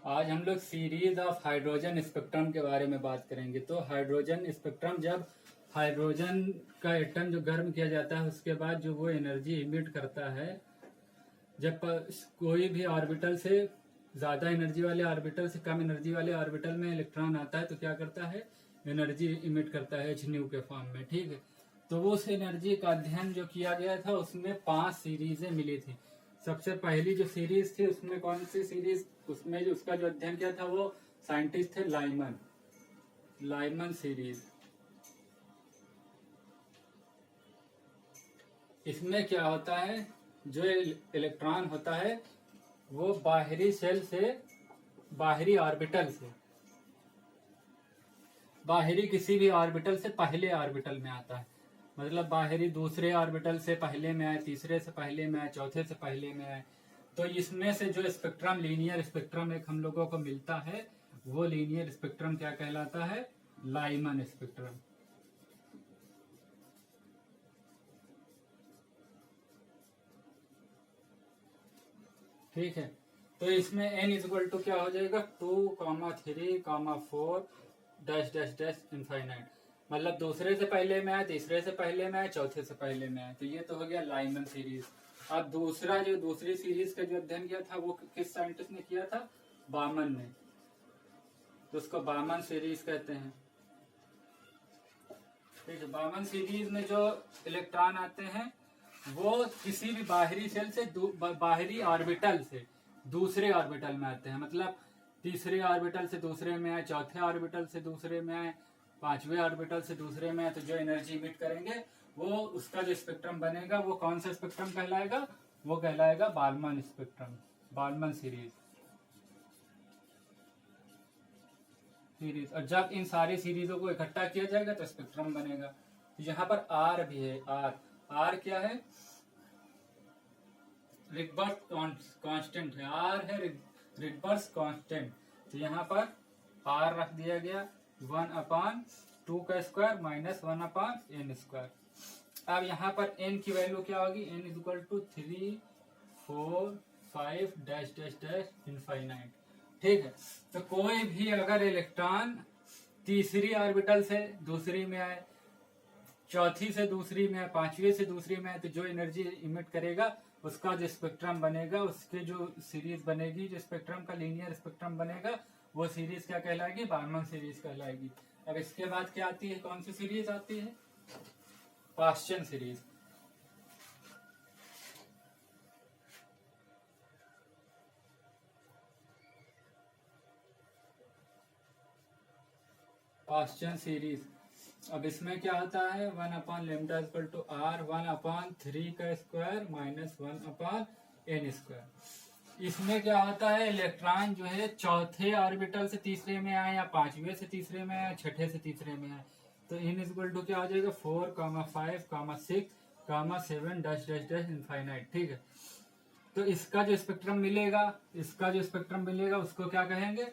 आज हम लोग सीरीज ऑफ हाइड्रोजन स्पेक्ट्रम के बारे में बात करेंगे। तो हाइड्रोजन स्पेक्ट्रम, जब हाइड्रोजन का एटम जो गर्म किया जाता है उसके बाद जो वो एनर्जी इमिट करता है, जब कोई भी ऑर्बिटल से ज्यादा एनर्जी वाले ऑर्बिटल से कम एनर्जी वाले ऑर्बिटल में इलेक्ट्रॉन आता है तो क्या करता है, एनर्जी इमिट करता है एच न्यू के फॉर्म में। ठीक है, तो वो उस एनर्जी का अध्ययन जो किया गया था उसमें 5 सीरीजें मिली थी। सबसे पहली जो सीरीज थी उसमें कौन सी सीरीज, उसमें जो उसका जो अध्ययन किया था वो साइंटिस्ट थे लाइमन सीरीज। इसमें क्या होता है, जो इलेक्ट्रॉन होता है वो बाहरी शेल से, बाहरी ऑर्बिटल से, बाहरी किसी भी ऑर्बिटल से पहले ऑर्बिटल में आता है। मतलब बाहरी दूसरे ऑर्बिटल से पहले में आए, तीसरे से पहले में आए, चौथे से पहले में आए। तो इसमें से जो स्पेक्ट्रम, लीनियर स्पेक्ट्रम एक हम लोगों को मिलता है, वो लीनियर स्पेक्ट्रम क्या कहलाता है, लाइमन स्पेक्ट्रम। ठीक है, तो इसमें n इक्वल टू क्या हो जाएगा, 2,3,4 डैश डैश डैश इनफाइनाइट। मतलब दूसरे से पहले में आए, तीसरे से पहले में आए, चौथे से पहले में आए। तो ये तो हो गया लाइमन सीरीज। अब दूसरी सीरीज का जो अध्ययन किया था वो किस साइंटिस्ट ने किया था, बामन ने। तो उसको बामन सीरीज कहते हैं। ठीक है, बामन सीरीज में जो इलेक्ट्रॉन आते हैं वो किसी भी बाहरी शेल से, बाहरी ऑर्बिटल से दूसरे ऑर्बिटल में आते हैं। मतलब तीसरे ऑर्बिटल से दूसरे में आए, चौथे ऑर्बिटल से दूसरे में आए, पांचवें ऑर्बिटल से दूसरे में आए। तो जो एनर्जी इमिट करेंगे वो, उसका जो स्पेक्ट्रम बनेगा वो कौन सा स्पेक्ट्रम कहलाएगा, वो कहलाएगा बालमन स्पेक्ट्रम, बालमन सीरीज। और जब इन सारी सीरीजों को इकट्ठा किया जाएगा तो स्पेक्ट्रम बनेगा। तो यहाँ पर आर भी है। आर क्या है, रिडबर्ग कांस्टेंट है। आर है रिडबर्ग कांस्टेंट। तो यहाँ पर आर रख दिया गया 1/2 का स्क्वायर माइनस 1/n²। अब यहाँ पर n की वैल्यू क्या होगी, n equal to 3, 4, 5 dash dash dash infinite. ठीक है, तो कोई भी अगर इलेक्ट्रॉन तीसरी ऑर्बिटल से दूसरी में आए, चौथी से दूसरी में, पांचवी से दूसरी में, तो जो एनर्जी इमिट करेगा उसका जो स्पेक्ट्रम बनेगा, उसके जो सीरीज बनेगी, जो स्पेक्ट्रम का लीनियर स्पेक्ट्रम बनेगा, वो सीरीज क्या कहलाएगी, बालमन सीरीज कहलाएगी। अब इसके बाद क्या आती है, कौन सी सीरीज आती है, पाश्चन सीरीज। पाश्चन सीरीज। अब इसमें क्या होता है, 1/λ इक्वल टू आर 1/3 का स्क्वायर माइनस 1/n²। इसमें क्या होता है, इलेक्ट्रॉन जो है चौथे ऑर्बिटल से तीसरे में आए, या पांचवें से तीसरे में आए, छठे से तीसरे में आए। तो n इक्वल टू क्या हो जाएगा, 4, 5, 6, 7 डैश डैश डैश इनफाइनाइट। ठीक है, तो इसका जो स्पेक्ट्रम मिलेगा उसको क्या कहेंगे,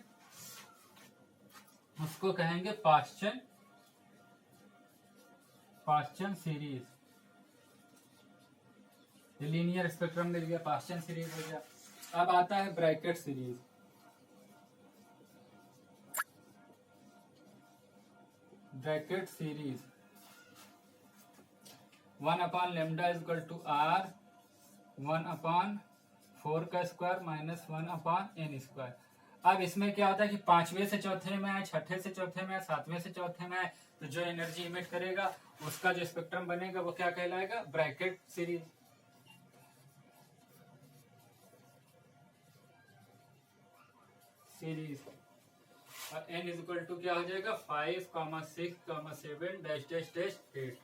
उसको कहेंगे पाश्चन सीरीज। लीनियर स्पेक्ट्रम मिल गया, पाश्चन सीरीज हो गया। अब आता है Brackett series. Brackett series 1/λ equal to R 1/4 का स्क्वायर माइनस 1/n²। अब इसमें क्या होता है कि पांचवें से चौथे में आए, छठे से चौथे में आए, सातवें से चौथे में आए, तो जो एनर्जी इमिट करेगा उसका जो स्पेक्ट्रम बनेगा वो क्या कहलाएगा, ब्रैकेट सीरीज। और n इक्वल टू क्या हो जाएगा, 5, 6, 7 डैश डैश डैश 8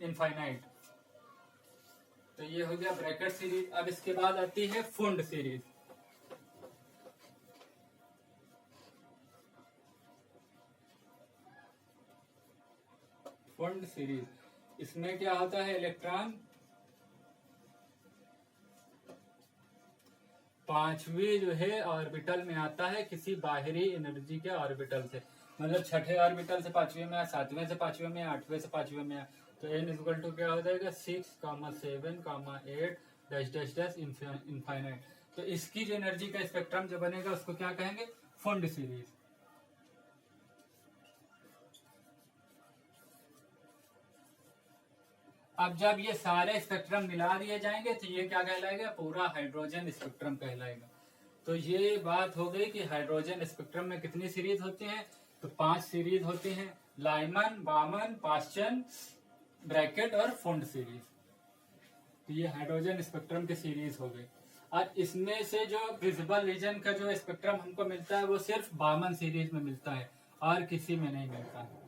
इनफाइनाइट। तो ये हो गया ब्रैकेट सीरीज। अब इसके बाद आती है फुंड सीरीज। फुंड सीरीज, इसमें क्या होता है, इलेक्ट्रॉन पांचवी जो है ऑर्बिटल में आता है किसी बाहरी एनर्जी के ऑर्बिटल से। मतलब छठे ऑर्बिटल से पांचवें में आया, सातवें से पांचवें में, आठवें से पांचवें में आया। तो n इक्वल टू क्या हो जाएगा, 6, 7, 8 डैश डैश डैश इनफाइनाइट। तो इसकी जो एनर्जी का स्पेक्ट्रम जो बनेगा उसको क्या कहेंगे, फुंड सीरीज। अब जब ये सारे स्पेक्ट्रम मिला दिए जाएंगे तो ये क्या कहलाएगा, पूरा हाइड्रोजन स्पेक्ट्रम कहलाएगा। तो ये बात हो गई कि हाइड्रोजन स्पेक्ट्रम में कितनी सीरीज होती हैं, तो 5 सीरीज होती हैं, लाइमन, बामन, पास्चन, ब्रैकेट और फुंड सीरीज। तो ये हाइड्रोजन स्पेक्ट्रम की सीरीज हो गई। और इसमें से जो विजिबल रीजन का जो स्पेक्ट्रम हमको मिलता है वो सिर्फ बामन सीरीज में मिलता है और किसी में नहीं मिलता है।